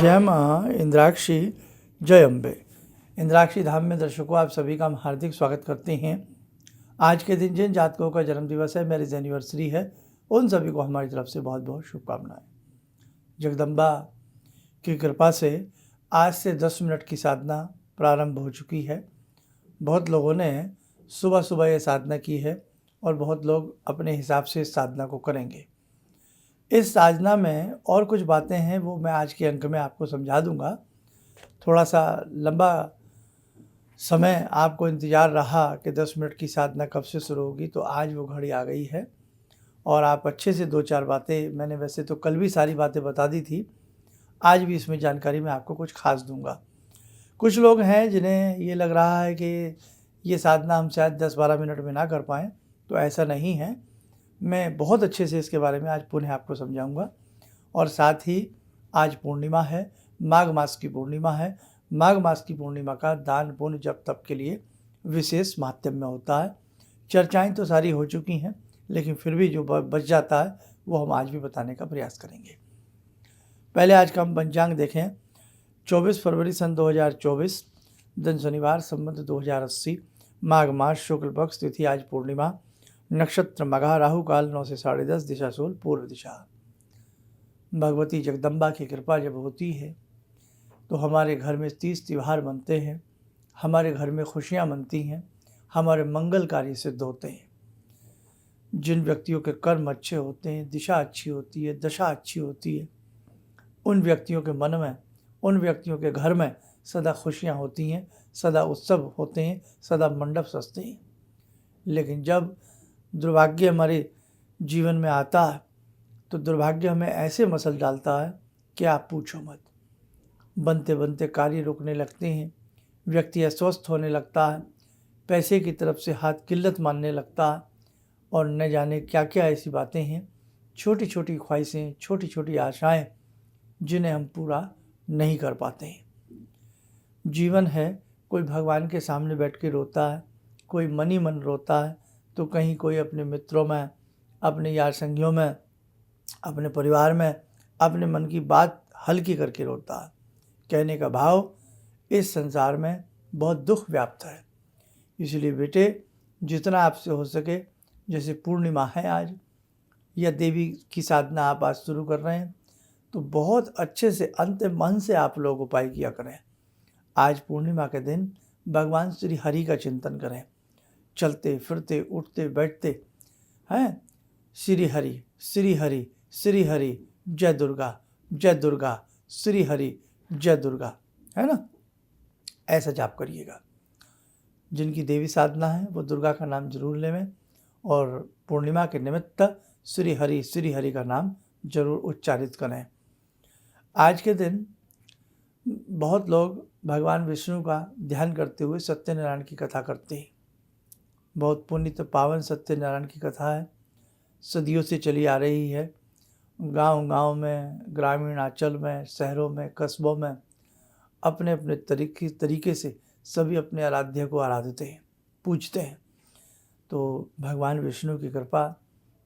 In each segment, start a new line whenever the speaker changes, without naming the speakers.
जय माँ इंद्राक्षी, जय अम्बे। इंद्राक्षी धाम में दर्शकों आप सभी का हम हार्दिक स्वागत करते हैं। आज के दिन जिन जातकों का जन्म दिवस है, मैरिज एनिवर्सरी है, उन सभी को हमारी तरफ से बहुत बहुत शुभकामनाएं। जगदम्बा की कृपा से आज से 10 मिनट की साधना प्रारंभ हो चुकी है। बहुत लोगों ने सुबह सुबह ये साधना की है और बहुत लोग अपने हिसाब से इस साधना को करेंगे। इस साधना में और कुछ बातें हैं, वो मैं आज के अंक में आपको समझा दूंगा। थोड़ा सा लंबा समय आपको इंतज़ार रहा कि 10 मिनट की साधना कब से शुरू होगी, तो आज वो घड़ी आ गई है और आप अच्छे से 2-4 बातें, मैंने वैसे तो कल भी सारी बातें बता दी थी, आज भी इसमें जानकारी मैं आपको कुछ खास दूंगा। कुछ लोग हैं जिन्हें ये लग रहा है कि ये साधना हम शायद 10-12 मिनट में ना कर पाएँ, तो ऐसा नहीं है। मैं बहुत अच्छे से इसके बारे में आज पुनः आपको समझाऊंगा। और साथ ही आज पूर्णिमा है, माघ मास की पूर्णिमा है। माघ मास की पूर्णिमा का दान पुण्य जप तप के लिए विशेष माध्यम में होता है। चर्चाएं तो सारी हो चुकी हैं, लेकिन फिर भी जो बच जाता है वो हम आज भी बताने का प्रयास करेंगे। पहले आज का हम पंचांग देखें। 24 फरवरी सन 2024, दिन शनिवार, संवत 2080, माघ मास शुक्ल पक्ष, तिथि आज पूर्णिमा, नक्षत्र मघा, राहु काल 9 से 10:30, दिशा सूल पूर्व दिशा। भगवती जगदम्बा की कृपा जब होती है तो हमारे घर में 30 त्यौहार बनते हैं, हमारे घर में खुशियां बनती हैं, हमारे मंगल कार्य सिद्ध होते हैं। जिन व्यक्तियों के कर्म अच्छे होते हैं, दिशा अच्छी होती है, दशा अच्छी होती है, उन व्यक्तियों के मन में, उन व्यक्तियों के घर में सदा खुशियां होती हैं, सदा उत्सव होते हैं, सदा मंडप सजते हैं। लेकिन जब दुर्भाग्य हमारे जीवन में आता है तो दुर्भाग्य हमें ऐसे मसल डालता है कि आप पूछो मत। बनते बनते कार्य रुकने लगते हैं, व्यक्ति अस्वस्थ होने लगता है, पैसे की तरफ से हाथ किल्लत मानने लगता है और न जाने क्या क्या ऐसी बातें हैं, छोटी छोटी ख्वाहिशें, छोटी छोटी आशाएं, जिन्हें हम पूरा नहीं कर पाते हैं। जीवन है, कोई भगवान के सामने बैठ के रोता है, कोई मन ही मन रोता है, तो कहीं कोई अपने मित्रों में, अपने यार संगियों में, अपने परिवार में अपने मन की बात हल्की करके रोता है। कहने का भाव, इस संसार में बहुत दुख व्याप्त है। इसलिए बेटे, जितना आपसे हो सके, जैसे पूर्णिमा है आज, या देवी की साधना आप आज शुरू कर रहे हैं, तो बहुत अच्छे से अंत मन से आप लोग उपाय किया करें। आज पूर्णिमा के दिन भगवान श्री हरि का चिंतन करें। चलते फिरते उठते बैठते हैं, श्री हरि श्री हरि श्री हरि, जय दुर्गा श्री हरि जय दुर्गा, है ना। ऐसा जाप करिएगा। जिनकी देवी साधना है वो दुर्गा का नाम जरूर लेवें और पूर्णिमा के निमित्त श्री हरि का नाम जरूर उच्चारित करें। आज के दिन बहुत लोग भगवान विष्णु का ध्यान करते हुए सत्यनारायण की कथा करते हैं। बहुत पुण्य पावन सत्यनारायण की कथा है, सदियों से चली आ रही है। गांव में, ग्रामीण अंचल में, शहरों में, कस्बों में अपने अपने तरीके से सभी अपने आराध्य को आराधते हैं, पूजते हैं। तो भगवान विष्णु की कृपा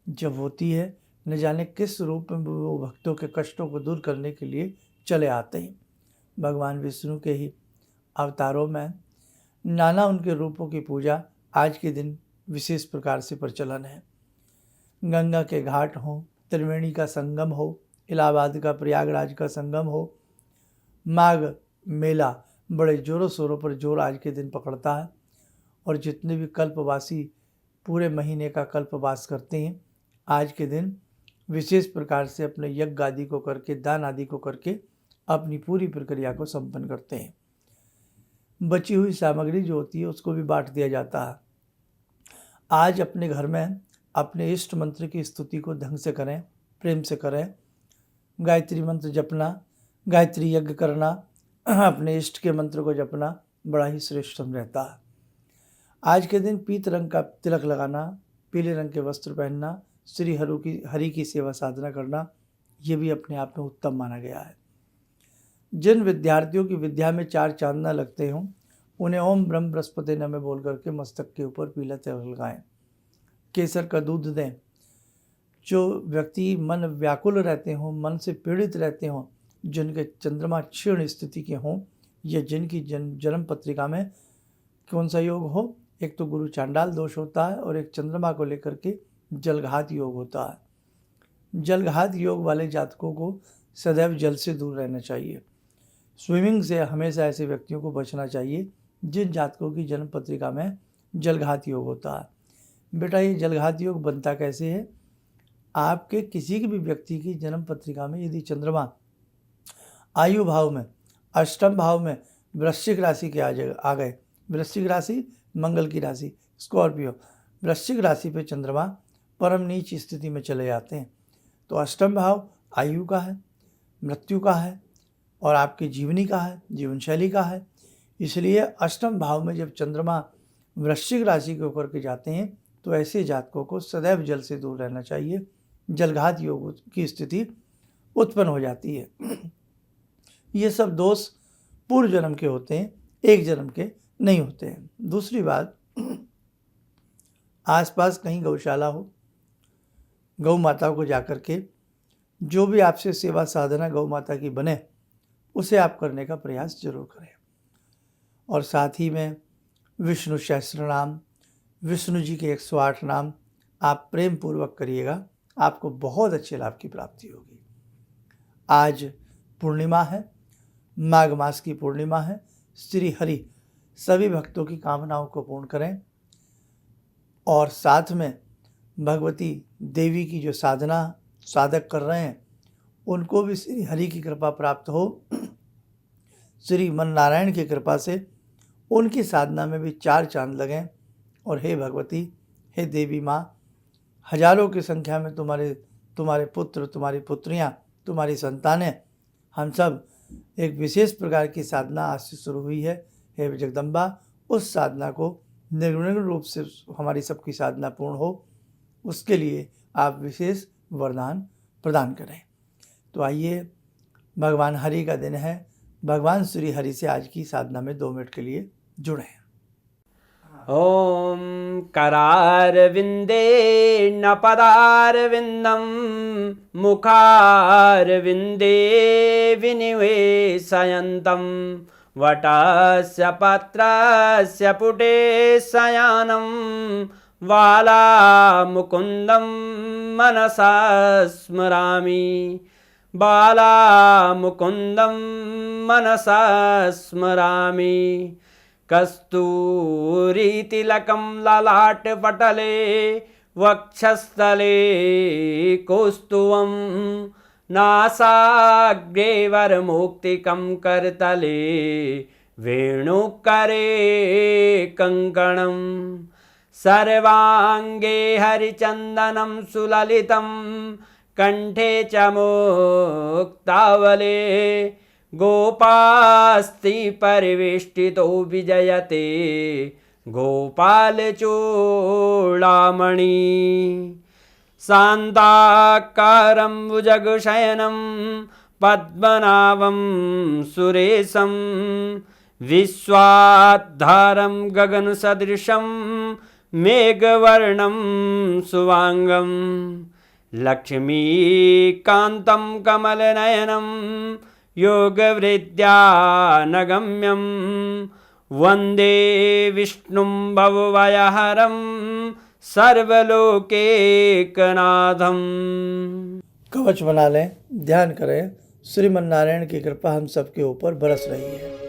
जब होती है, न जाने किस रूप में वो भक्तों के कष्टों को दूर करने के लिए चले आते हैं। भगवान विष्णु के ही अवतारों में नाना उनके रूपों की पूजा आज के दिन विशेष प्रकार से प्रचलन है। गंगा के घाट हो, त्रिवेणी का संगम हो, इलाहाबाद का प्रयागराज का संगम हो, माघ मेला बड़े जोरों शोरों पर जोर आज के दिन पकड़ता है। और जितने भी कल्पवासी पूरे महीने का कल्पवास करते हैं, आज के दिन विशेष प्रकार से अपने यज्ञ आदि को करके, दान आदि को करके अपनी पूरी प्रक्रिया को संपन्न करते हैं। बची हुई सामग्री जो होती है उसको भी बांट दिया जाता है। आज अपने घर में अपने इष्ट मंत्र की स्तुति को ढंग से करें, प्रेम से करें। गायत्री मंत्र जपना, गायत्री यज्ञ करना, अपने इष्ट के मंत्र को जपना बड़ा ही श्रेष्ठतम रहता है। आज के दिन पीत रंग का तिलक लगाना, पीले रंग के वस्त्र पहनना, श्री हरि की सेवा साधना करना, ये भी अपने आप में उत्तम माना गया है। जिन विद्यार्थियों की विद्या में 4 चांद न लगते हों, उन्हें ओम ब्रह्म बृहस्पति नमः बोल करके मस्तक के ऊपर पीला तिलक लगाएं। केसर का दूध दें। जो व्यक्ति मन व्याकुल रहते हों, मन से पीड़ित रहते हों, जिनके चंद्रमा क्षीण स्थिति के हों या जिनकी जन्म पत्रिका में कौन सा योग हो, एक तो गुरु चांडाल दोष होता है और एक चंद्रमा को लेकर के जलघात योग होता है। जलघात योग वाले जातकों को सदैव जल से दूर रहना चाहिए। स्विमिंग से हमेशा ऐसे व्यक्तियों को बचना चाहिए जिन जातकों की जन्म पत्रिका में जलघात योग होता है। बेटा ये जलघात योग बनता कैसे है? आपके किसी भी व्यक्ति की जन्म पत्रिका में यदि चंद्रमा आयु भाव में, अष्टम भाव में वृश्चिक राशि के आ गए, वृश्चिक राशि मंगल की राशि, स्कॉर्पियो, वृश्चिक राशि पे चंद्रमा परम नीच स्थिति में चले जाते हैं, तो अष्टम भाव आयु का है, मृत्यु का है और आपकी जीवनी का है, जीवन शैली का है। इसलिए अष्टम भाव में जब चंद्रमा वृश्चिक राशि के ऊपर के जाते हैं तो ऐसे जातकों को सदैव जल से दूर रहना चाहिए। जलघात योग की स्थिति उत्पन्न हो जाती है। ये सब दोष पूर्व जन्म के होते हैं, एक जन्म के नहीं होते हैं। दूसरी बात, आसपास कहीं गौशाला हो, गौ माता को जाकर के जो भी आपसे सेवा साधना गौ माता की बने उसे आप करने का प्रयास जरूर करें। और साथ ही में विष्णु सहस्त्र नाम, विष्णु जी के 108 नाम आप प्रेम पूर्वक करिएगा, आपको बहुत अच्छे लाभ की प्राप्ति होगी। आज पूर्णिमा है, माघ मास की पूर्णिमा है। श्री हरि सभी भक्तों की कामनाओं को पूर्ण करें और साथ में भगवती देवी की जो साधना साधक कर रहे हैं उनको भी श्री हरि की कृपा प्राप्त हो। श्री मन नारायण की कृपा से उनकी साधना में भी 4 चांद लगें। और हे भगवती, हे देवी माँ, हजारों की संख्या में तुम्हारे पुत्र, तुम्हारी पुत्रियाँ, तुम्हारी संतानें, हम सब एक विशेष प्रकार की साधना आज से शुरू हुई है। हे जगदम्बा, उस साधना को निर्विघ्न रूप से हमारी सबकी साधना पूर्ण हो, उसके लिए आप विशेष वरदान प्रदान करें। तो आइए, भगवान हरि का दिन है, भगवान श्री हरि से आज की साधना में 2 मिनट के लिए जुड़ें।
ॐ करारविन्दे न पदारविन्दं मुखारविन्दे विनिवेशयन्तं वटस्य पत्रस्य पुटे शयनं बालामुकुन्दं मनसा स्मरामि, बालामुकुन्दं मनसा स्मरामि। कस्तूरीतिलकं ललाटपटले वक्षस्थले कौस्तुभं नासाग्रे वरमौक्तिकं करतले वेणुकरे कङ्कणं सर्वाङ्गे हरिचन्दनं सुललितं कंठे च मुक्तावले गोपास्ति परिवेष्टितो विजयते गोपालचूडामणि शान्ताकारं भुजगशयनं पद्मनाभं सुरेशं विश्वाधारं गगनसदृशं मेघवर्णं शुभांगं लक्ष्मीकान्तं कमलनयनं योगवृद्ध्यानगम्यं वन्दे विष्णुं भवभयहरं सर्वलोकैकनाथं।
कवच बना लें, ध्यान करें, श्रीमन नारायण की कृपा हम सबके ऊपर बरस रही है।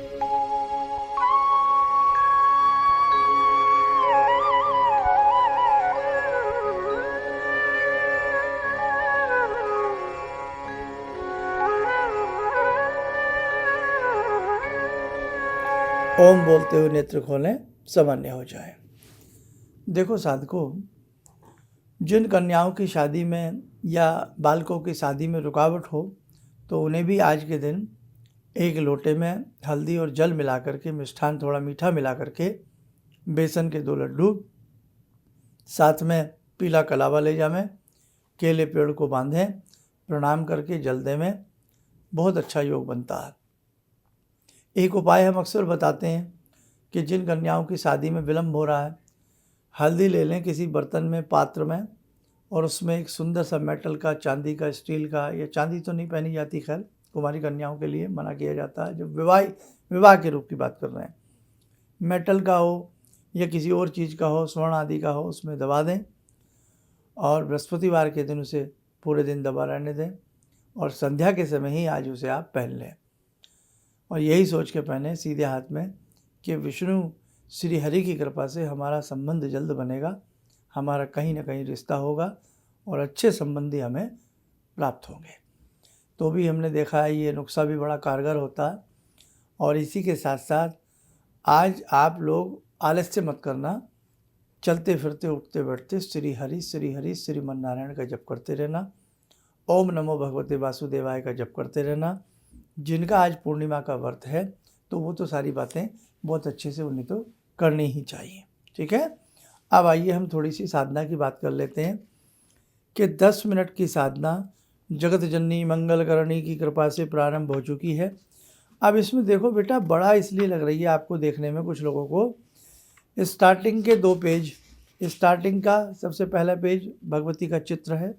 ओम बोलते हुए नेत्र खोलें, सामान्य हो जाए। देखो साधकों, जिन कन्याओं की शादी में या बालकों की शादी में रुकावट हो तो उन्हें भी आज के दिन एक लोटे में हल्दी और जल मिला करके, मिष्ठान थोड़ा मीठा मिला करके, बेसन के 2 लड्डू, साथ में पीला कलावा ले जावें, केले पेड़ को बांधें, प्रणाम करके जल देवें, बहुत अच्छा योग बनता है। एक उपाय हम अक्सर बताते हैं कि जिन कन्याओं की शादी में विलम्ब हो रहा है, हल्दी ले लें किसी बर्तन में, पात्र में, और उसमें एक सुंदर सा मेटल का, चांदी का, स्टील का, या चांदी तो नहीं पहनी जाती खैर, कुमारी कन्याओं के लिए मना किया जाता है, जब विवाह के रूप की बात कर रहे हैं। मेटल का हो या किसी और चीज़ का हो, स्वर्ण आदि का हो, उसमें दबा दें और बृहस्पतिवार के दिन उसे पूरे दिन दबा रहने दें और संध्या के समय ही आज उसे आप पहन लें और यही सोच के पहने सीधे हाथ में कि विष्णु श्री हरि की कृपा से हमारा संबंध जल्द बनेगा, हमारा कहीं ना कहीं रिश्ता होगा और अच्छे संबंधी हमें प्राप्त होंगे। तो भी हमने देखा है ये नुस्खा भी बड़ा कारगर होता है। और इसी के साथ साथ आज आप लोग आलस्य मत करना, चलते फिरते उठते बैठते श्री हरि श्रीमन नारायण का जप करते रहना, ओम नमो भगवते वासुदेवाय का जप करते रहना। जिनका आज पूर्णिमा का व्रत है तो वो तो सारी बातें बहुत अच्छे से उन्हें तो करनी ही चाहिए। ठीक है, अब आइए हम थोड़ी सी साधना की बात कर लेते हैं कि 10 मिनट की साधना जगत जननी मंगल करणी की कृपा से प्रारंभ हो चुकी है। अब इसमें देखो बेटा, बड़ा इसलिए लग रही है आपको देखने में कुछ लोगों को। स्टार्टिंग के 2 पेज, स्टार्टिंग का सबसे पहला पेज भगवती का चित्र है,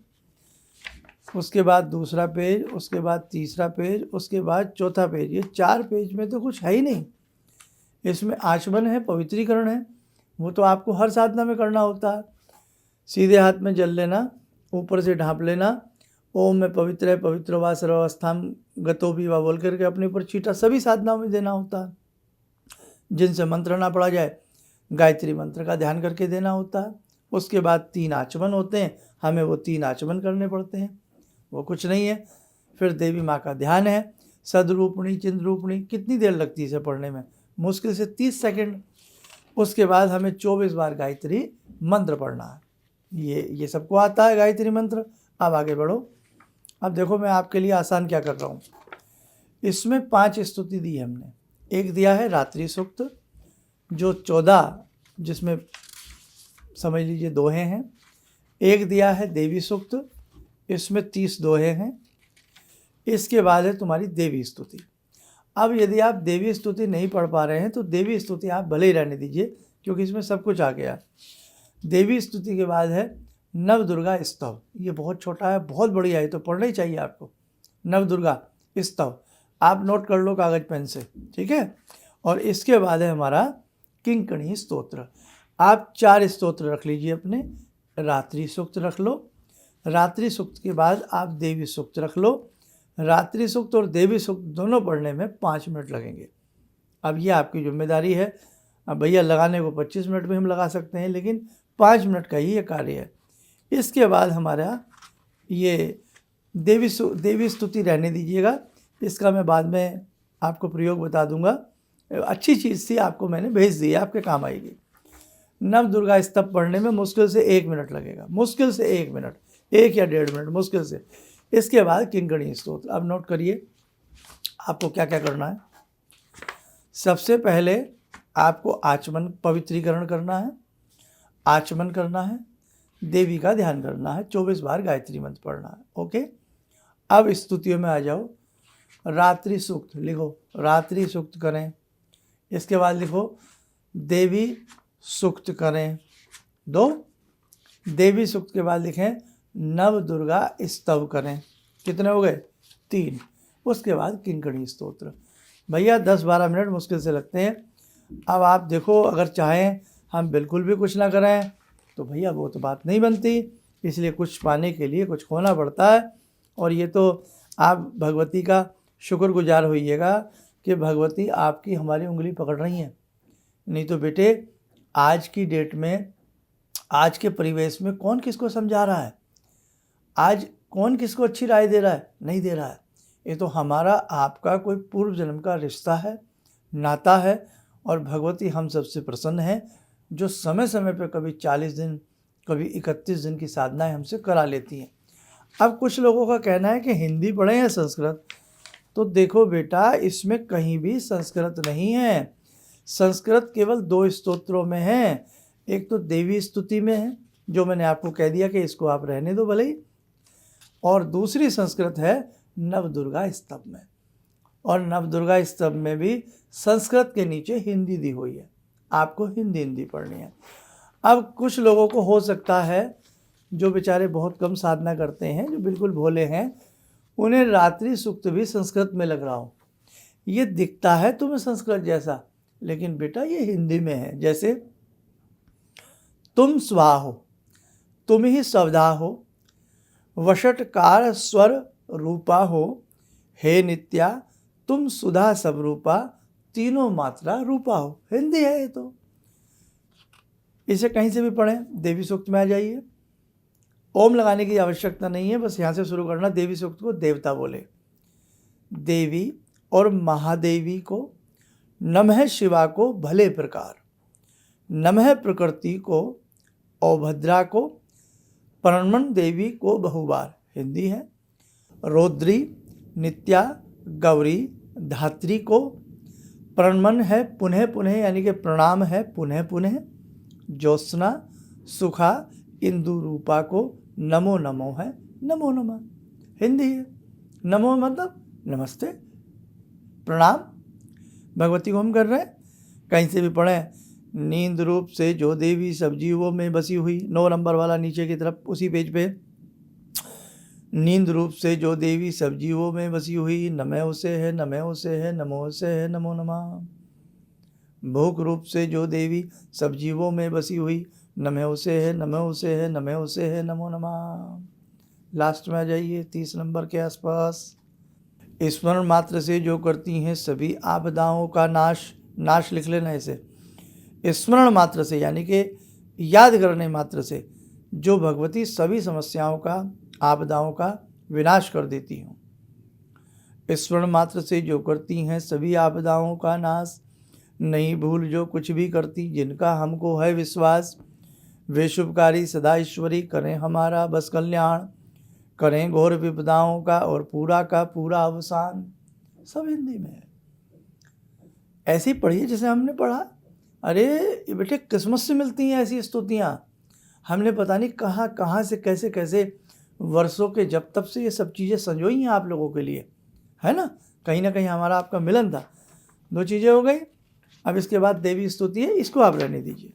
उसके बाद दूसरा पेज, उसके बाद तीसरा पेज, उसके बाद चौथा पेज। ये 4 पेज में तो कुछ है ही नहीं। इसमें आचमन है, पवित्रीकरण है, वो तो आपको हर साधना में करना होता है। सीधे हाथ में जल लेना, ऊपर से ढाँप लेना, ओम में पवित्र है पवित्र वा सर्वस्थान गतो भी वा बोल करके अपने ऊपर छींटा सभी साधनाओं में देना होता है। जिनसे मंत्र ना पढ़ा जाए गायत्री मंत्र का ध्यान करके देना होता है। उसके बाद 3 आचमन होते हैं, हमें वो 3 आचमन करने पड़ते हैं, वो कुछ नहीं है। फिर देवी माँ का ध्यान है, सदरूपणी चिंद्रूपणी। कितनी देर लगती है इसे पढ़ने में? मुश्किल से 30 सेकंड। उसके बाद हमें 24 बार गायत्री मंत्र पढ़ना है। ये सबको आता है गायत्री मंत्र। अब आगे बढ़ो। अब देखो मैं आपके लिए आसान क्या कर रहा हूँ। इसमें 5 स्तुति दी है हमने। एक दिया है रात्रि सूक्त जो 14, जिसमें समझ लीजिए दोहे हैं। एक दिया है देवी सूक्त, इसमें 30 दोहे हैं। इसके बाद है तुम्हारी देवी स्तुति। अब यदि आप देवी स्तुति नहीं पढ़ पा रहे हैं तो देवी स्तुति आप भले ही रहने दीजिए, क्योंकि इसमें सब कुछ आ गया। देवी स्तुति के बाद है नव दुर्गा स्तव। ये बहुत छोटा है, बहुत बढ़िया है, तो पढ़ना ही चाहिए आपको। नव दुर्गा स्तव आप नोट कर लो कागज पेन से, ठीक है। और इसके बाद है हमारा किंकणी स्तोत्र। आप 4 स्तोत्र रख लीजिए अपने। रात्रि सूक्त रख लो, रात्रि सूक्त के बाद आप देवी सूक्त रख लो। रात्रि सूक्त और देवी सूक्त दोनों पढ़ने में 5 मिनट लगेंगे। अब ये आपकी जिम्मेदारी है। अब भैया लगाने को 25 मिनट में हम लगा सकते हैं, लेकिन 5 मिनट का ही ये कार्य है। इसके बाद हमारा ये देवी स्तुति रहने दीजिएगा, इसका मैं बाद में आपको प्रयोग बता दूंगा। अच्छी चीज़ थी, आपको मैंने भेज दी, आपके काम आएगी। नव दुर्गा स्तव पढ़ने में मुश्किल से 1 मिनट लगेगा, मुश्किल से 1 मिनट, 1 या 1.5 मिनट मुश्किल से। इसके बाद किंकणी स्तोत्र। अब नोट करिए आपको क्या क्या करना है। सबसे पहले आपको आचमन पवित्रीकरण करना है, आचमन करना है, देवी का ध्यान करना है, 24 बार गायत्री मंत्र पढ़ना है। ओके, अब स्तुतियों में आ जाओ। रात्रि सूक्त लिखो, रात्रि सूक्त करें। इसके बाद लिखो देवी सूक्त करें 2। देवी सूक्त के बाद लिखें नव दुर्गा स्तव करें। कितने हो गए? 3। उसके बाद किंकणी स्तोत्र। भैया 10-12 मिनट मुश्किल से लगते हैं। अब आप देखो, अगर चाहें हम बिल्कुल भी कुछ ना करें तो भैया वो तो बात नहीं बनती। इसलिए कुछ पाने के लिए कुछ खोना पड़ता है। और ये तो आप भगवती का शुक्रगुजार होइएगा कि भगवती आपकी हमारी उंगली पकड़ रही हैं। नहीं तो बेटे आज की डेट में, आज के परिवेश में कौन किसको समझा रहा है? आज कौन किसको अच्छी राय दे रहा है? नहीं दे रहा है। ये तो हमारा आपका कोई पूर्व जन्म का रिश्ता है, नाता है। और भगवती हम सबसे प्रसन्न है, जो समय समय पर कभी 40 दिन कभी 31 दिन की साधनाएं हमसे करा लेती हैं। अब कुछ लोगों का कहना है कि हिंदी पढ़ें या संस्कृत। तो देखो बेटा, इसमें कहीं भी संस्कृत नहीं है। संस्कृत केवल 2 स्तोत्रों में है। एक तो देवी स्तुति में है, जो मैंने आपको कह दिया कि इसको आप रहने दो भले ही। और दूसरी संस्कृत है नव दुर्गा स्तव में। और नव दुर्गा स्तव में भी संस्कृत के नीचे हिंदी दी हुई है, आपको हिंदी पढ़नी है। अब कुछ लोगों को हो सकता है, जो बेचारे बहुत कम साधना करते हैं, जो बिल्कुल भोले हैं, उन्हें रात्रि सूक्त भी संस्कृत में लग रहा हो। ये दिखता है तुम्हें संस्कृत जैसा, लेकिन बेटा ये हिंदी में है। जैसे तुम स्वा हो, तुम ही स्वधा हो, वषटकार स्वर रूपा हो, हे नित्या तुम सुधा स्वरूपा, तीनों मात्रा रूपा हो। हिंदी है ये तो। इसे कहीं से भी पढ़ें, देवी सूक्त में आ जाइए। ओम लगाने की आवश्यकता नहीं है, बस यहाँ से शुरू करना। देवी सूक्त को देवता बोले, देवी और महादेवी को, नमः शिवा को भले प्रकार, नमः प्रकृति को, औभद्रा को, प्रणमन देवी को बहुबार। हिंदी है। रौद्री, नित्या, गौरी, धात्री को प्रणमन है पुनः पुनः, यानी कि प्रणाम है पुनः पुनः। ज्योत्सना, सुखा, इंदु रूपा को नमो नमो है नमो नमः। हिंदी है। नमो मतलब नमस्ते, प्रणाम। भगवती को हम कर रहे हैं। कहीं से भी पढ़ें, नींद रूप से जो देवी सब जीवों में बसी हुई, 9 नंबर वाला नीचे की तरफ उसी पेज पे, नींद रूप से जो देवी सब जीवों में बसी हुई, नमः उसे है नमः उसे है नमो उसे है नमो नमः। भूख रूप से जो देवी सब जीवों में बसी हुई, नमः उसे है नमः उसे है नमः उसे है नमो नमः। लास्ट में आ जाइए 30 नंबर के आसपास। स्मरण मात्र से जो करती हैं सभी आपदाओं का नाश, नाश लिख लेना इसे। स्मरण मात्र से यानी कि याद करने मात्र से जो भगवती सभी समस्याओं का, आपदाओं का विनाश कर देती हूँ। स्मरण मात्र से जो करती हैं सभी आपदाओं का नाश, नहीं भूल जो कुछ भी करती जिनका हमको है विश्वास। वे शुभकारी सदा ईश्वरी, करें हमारा बस कल्याण, करें घोर विपदाओं का और पूरा का पूरा अवसान। सब हिंदी में है। ऐसे ही पढ़िए जैसे हमने पढ़ा। अरे ये बेटे किस्मत से मिलती हैं ऐसी स्तुतियाँ। हमने पता नहीं कहाँ कहाँ से कैसे कैसे वर्षों के जब तब से ये सब चीज़ें संजोई हैं आप लोगों के लिए, है ना। कहीं ना कहीं हमारा आपका मिलन था। 2 चीज़ें हो गई। अब इसके बाद देवी स्तुति है, इसको आप रहने दीजिए,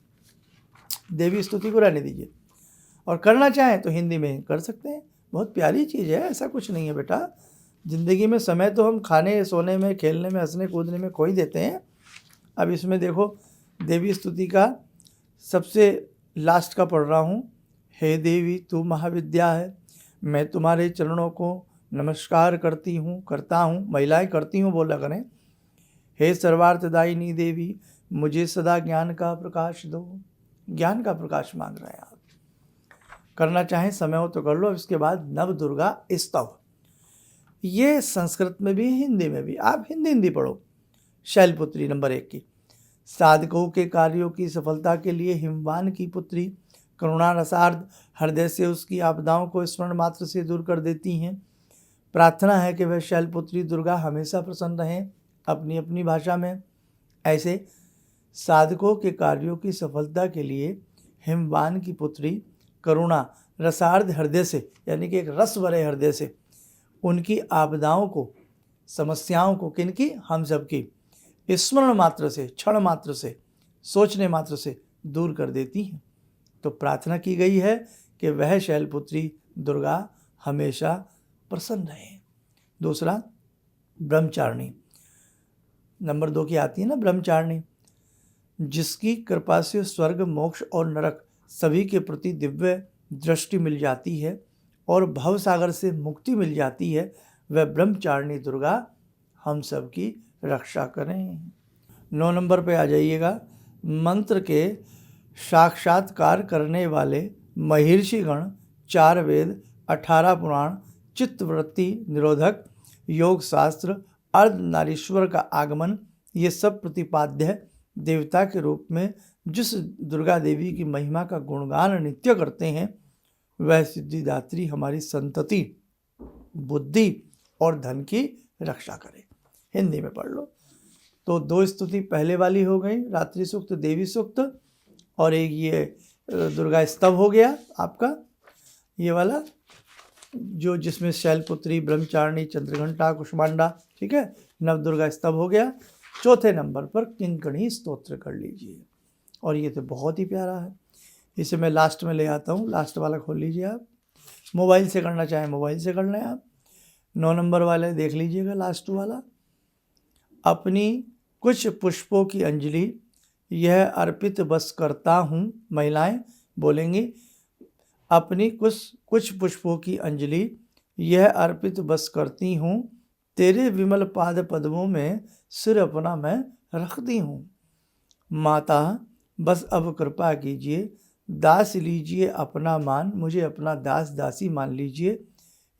देवी स्तुति को रहने दीजिए। और करना चाहें तो हिंदी में कर सकते हैं। बहुत प्यारी चीज़ है, ऐसा कुछ नहीं है बेटा। ज़िंदगी में समय तो हम खाने सोने में, खेलने में, हंसने कूदने में खो ही देते हैं। अब इसमें देखो देवी स्तुति का सबसे लास्ट का पढ़ रहा हूँ। हे देवी तू महाविद्या है, मैं तुम्हारे चरणों को नमस्कार करती हूँ, करता हूँ। महिलाएं करती हूँ बोला करें। हे सर्वार्थदायिनी देवी, मुझे सदा ज्ञान का प्रकाश दो। ज्ञान का प्रकाश मांग रहे हैं आप। करना चाहें समय हो तो कर लो। इसके बाद नव दुर्गा स्तव, ये संस्कृत में भी हिंदी में भी। आप हिंदी पढ़ो। शैलपुत्री नंबर 1 की, साधकों के कार्यों की सफलता के लिए हिमवान की पुत्री, करुणा रसार्ध हृदय से उसकी आपदाओं को स्मरण मात्र से दूर कर देती हैं। प्रार्थना है कि वह शैलपुत्री दुर्गा हमेशा प्रसन्न रहें अपनी अपनी भाषा में। ऐसे साधकों के कार्यों की सफलता के लिए हिमवान की पुत्री, करुणा रसार्ध हृदय से, यानी कि एक रस भरे हृदय से उनकी आपदाओं को, समस्याओं को, किनकी, हम सबकी, स्मरण मात्र से, क्षण मात्र से, सोचने मात्र से दूर कर देती हैं। तो प्रार्थना की गई है कि वह शैलपुत्री दुर्गा हमेशा प्रसन्न रहे। दूसरा ब्रह्मचारिणी, नंबर 2 की आती है ना ब्रह्मचारिणी, जिसकी कृपा से स्वर्ग, मोक्ष और नरक सभी के प्रति दिव्य दृष्टि मिल जाती है और भवसागर से मुक्ति मिल जाती है। वह ब्रह्मचारिणी दुर्गा हम सब की रक्षा करें। 9 नंबर पे आ जाइएगा। मंत्र के साक्षात्कार करने वाले महर्षिगण, 4 वेद, 18 पुराण, चित्तवृत्ति निरोधक, योग शास्त्र, अर्धनारीश्वर का आगमन, ये सब प्रतिपाद्य देवता के रूप में जिस दुर्गा देवी की महिमा का गुणगान नित्य करते हैं, वह सिद्धिदात्री हमारी संतति, बुद्धि और धन की रक्षा करे। हिंदी में पढ़ लो। तो 2 स्तुति पहले वाली हो गई, रात्रि सूक्त, देवी सूक्त, और एक ये दुर्गा स्तव हो गया आपका, ये वाला जो जिसमें शैलपुत्री, ब्रह्मचारिणी, चंद्रघंटा, कुष्मांडा, ठीक है, नव दुर्गा स्तव हो गया। चौथे नंबर पर किंकणी स्तोत्र कर लीजिए। और ये तो बहुत ही प्यारा है, इसे मैं लास्ट में ले आता हूँ। लास्ट वाला खोल लीजिए आप। मोबाइल से करना चाहें मोबाइल से कर लें आप। 9 नंबर वाले देख लीजिएगा, लास्ट वाला। अपनी कुछ पुष्पों की अंजलि यह अर्पित बस करता हूँ। महिलाएं बोलेंगी, अपनी कुछ पुष्पों की अंजलि यह अर्पित बस करती हूँ, तेरे विमल पाद पद्मों में सिर अपना मैं रखती हूँ। माता बस अब कृपा कीजिए, दास लीजिए अपना मान, मुझे अपना दास दासी मान लीजिए,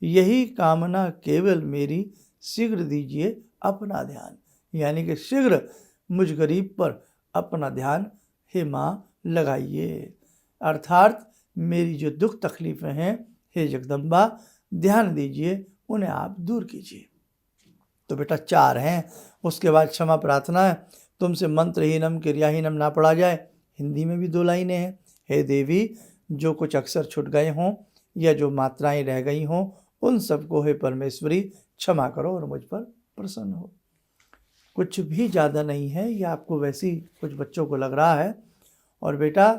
यही कामना केवल मेरी, शीघ्र दीजिए अपना ध्यान। यानी कि शीघ्र मुझ गरीब पर अपना ध्यान हे माँ लगाइए। अर्थात मेरी जो दुख तकलीफ़ें हैं हे जगदम्बा ध्यान दीजिए, उन्हें आप दूर कीजिए। तो बेटा 4 हैं। उसके बाद क्षमा प्रार्थना है, तुमसे मंत्रहीनम क्रियाहीनम ना पढ़ा जाए। हिंदी में भी 2 लाइनें हैं। हे देवी, जो कुछ अक्षर छूट गए हों या जो मात्राएं रह गई हों, उन सबको हे परमेश्वरी क्षमा करो और मुझ पर प्रसन्न हो। कुछ भी ज़्यादा नहीं है, ये आपको वैसे ही कुछ बच्चों को लग रहा है। और बेटा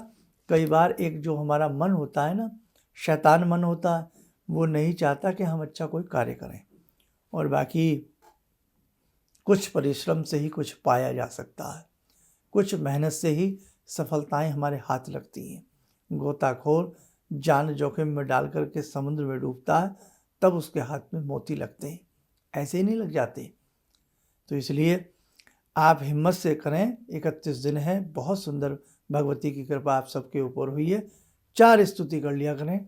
कई बार एक जो हमारा मन होता है ना, शैतान मन होता है, वो नहीं चाहता कि हम अच्छा कोई कार्य करें। और बाकी कुछ परिश्रम से ही कुछ पाया जा सकता है, कुछ मेहनत से ही सफलताएं हमारे हाथ लगती हैं। गोताखोर जान जोखिम में डाल करके समुद्र में डूबता है, तब उसके हाथ में मोती लगते हैं, ऐसे ही नहीं लग जाते। तो इसलिए आप हिम्मत से करें। 31 दिन है, बहुत सुंदर भगवती की कृपा आप सबके ऊपर हुई है। 4 स्तुति कर लिया करें,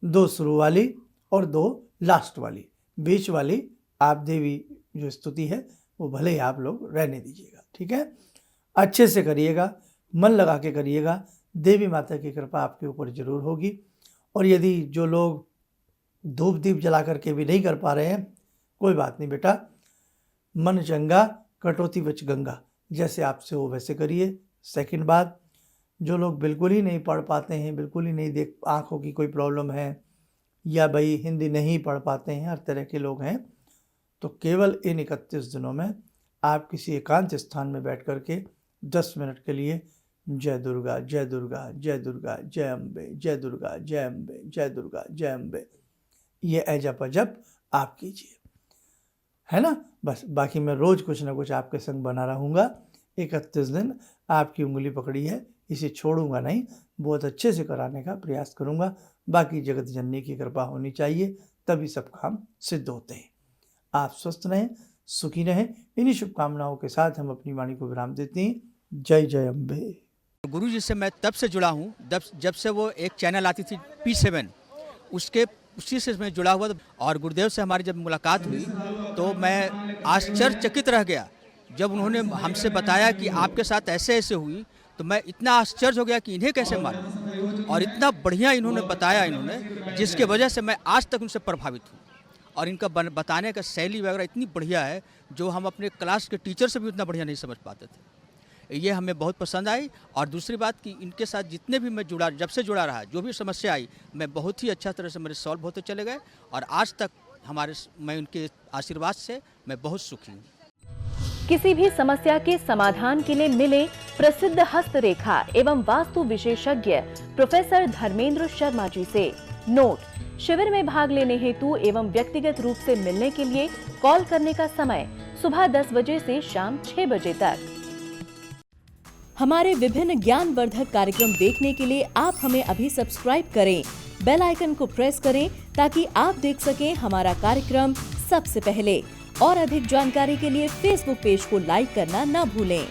2 शुरू वाली और 2 लास्ट वाली। बीच वाली आप देवी जो स्तुति है वो भले ही आप लोग रहने दीजिएगा, ठीक है। अच्छे से करिएगा, मन लगा के करिएगा, देवी माता की कृपा आपके ऊपर जरूर होगी। और यदि जो लोग धूप दीप जला करके भी नहीं कर पा रहे हैं, कोई बात नहीं बेटा, मन चंगा कटौती बच गंगा, जैसे आपसे हो वैसे करिए। सेकंड बात, जो लोग बिल्कुल ही नहीं पढ़ पाते हैं, बिल्कुल ही नहीं देख, आँखों की कोई प्रॉब्लम है या भाई हिंदी नहीं पढ़ पाते हैं, हर तरह के लोग हैं, तो केवल इन 31 दिनों में आप किसी एकांत स्थान में बैठ करके 10 मिनट के लिए जय दुर्गा जय दुर्गा जय दुर्गा जय अम्बे, जय दुर्गा जय अम्बे, जय दुर्गा जय अम्बे, ये अजप अजप आप कीजिए, है ना। बस बाकी मैं रोज़ कुछ ना कुछ आपके संग बना रहूँगा। 31 दिन आपकी उंगली पकड़ी है, इसे छोड़ूंगा नहीं, बहुत अच्छे से कराने का प्रयास करूँगा। बाकी जगत जननी की कृपा होनी चाहिए, तभी सब काम सिद्ध होते हैं। आप स्वस्थ रहें, सुखी रहें, इन्हीं शुभकामनाओं के साथ हम अपनी वाणी को विराम देते हैं। जय जय अम्बे।
गुरु जी से मैं तब से जुड़ा हूँ जब से वो एक चैनल आती थी P7, उसी से मैं जुड़ा हुआ था। और गुरुदेव से हमारी जब मुलाकात हुई तो मैं आश्चर्यचकित रह गया जब उन्होंने हमसे बताया कि आपके साथ ऐसे ऐसे हुई। तो मैं इतना आश्चर्य हो गया कि इन्हें कैसे मालूम, और इतना बढ़िया इन्होंने बताया, जिसके वजह से मैं आज तक उनसे प्रभावित हूँ। और इनका बताने का शैली वगैरह इतनी बढ़िया है जो हम अपने क्लास के टीचर से भी उतना बढ़िया नहीं समझ पाते थे। ये हमें बहुत पसंद आई। और दूसरी बात कि इनके साथ जितने भी मैं जुड़ा, जब से जुड़ा रहा, जो भी समस्या आई, मैं बहुत ही अच्छा तरह से मेरे सॉल्व होते चले गए। और आज तक मैं उनके आशीर्वाद से मैं बहुत सुखी हूँ।
किसी भी समस्या के समाधान के लिए मिले प्रसिद्ध हस्तरेखा एवं वास्तु विशेषज्ञ प्रोफेसर धर्मेंद्र शर्मा जी से। नोट: शिविर में भाग लेने हेतु एवं व्यक्तिगत रूप से मिलने के लिए कॉल करने का समय सुबह 10 बजे से शाम 6 बजे तक। हमारे विभिन्न ज्ञानवर्धक कार्यक्रम देखने के लिए आप हमें अभी सब्सक्राइब करें, बेल आइकन को प्रेस करें ताकि आप देख सकें हमारा कार्यक्रम सबसे पहले। और अधिक जानकारी के लिए फेसबुक पेज को लाइक करना न भूलें।